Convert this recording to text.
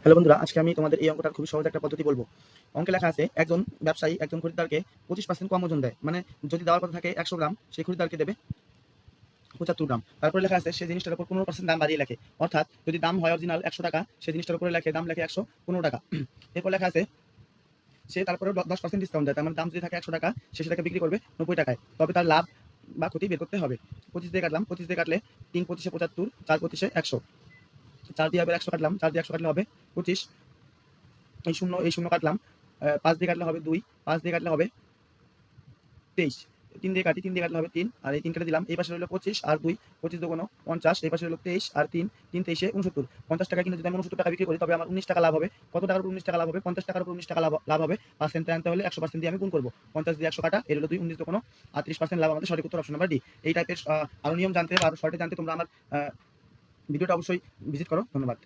Hello বন্ধুরা, আজকে আমি তোমাদের এই অঙ্কটার খুবই সহজ একটা পদ্ধতি বলবো। অঙ্কে লেখা আছে একজন ব্যবসায়ী একজন খরিদ্দারকে 25% কম ওজন দেয়, মানে যদি দেওয়ার কথা থাকে 100 গ্রাম, সেই খরিদ্দারকে দেবে 75 গ্রাম। তারপরে লেখা আছে সেই জিনিসটার উপর 15% দাম বাড়িয়ে লেখে, অর্থাৎ যদি দাম হয় অরিজিনাল 100 টাকা, সেই জিনিসটার উপরে লেখে দাম লেখে 115 টাকা। এরপর লেখা আছে সে তারপরে 10% ডিসকাউন্ট দেয়, তার মানে দাম যদি থাকে 100 টাকা, সে সেটাকে বিক্রি করবে 90 টাকায়। তবে তার লাভ বা ক্ষতি বের করতে হবে। 25 দিয়ে কাটলাম, 25 দিয়ে কাটলে 3 পঁচিশে 75, 4 পঁচিশে 100, 4 দিয়ে আবার 100 কাটলাম, 4 দিয়ে 100 কাটলে হবে 25, এই শূন্য কাটলাম, 5 দিয়ে কাটলে হবে 2, 5 দিয়ে কাটলে হবে 23, 3 দিয়ে কাটি, 3 দিয়ে কাটলে হবে 3, আর এই 3 কেটে দিলাম। এই পাশে রইল 25 আর 2, 25 দুগুণ 50, এই পাশে রইল 23 আর 3, 3 23 69। 50 টাকা কিনে যদি আমি 69 টাকা বিক্রি করি, তবে আমার 19 টাকা লাভ হবে। কত টাকার উপর 19 টাকা লাভ হবে? 50 টাকার উপর 19 টাকা লাভ হবে। পার্সেন্টে আনতে হলে 100% দিয়ে আমি গুণ করব। 50 দিয়ে 100 কাটা, এর হলো 2, 19 দুগুণ 30% লাভ। আমাদের সঠিক উত্তর অপশন নাম্বার ডি। এই টাইপের আরো নিয়ম জানতে বা আরো শর্টে জানতে তোমরা আমার ভিডিওটা অবশ্যই ভিজিট করো। ধন্যবাদ।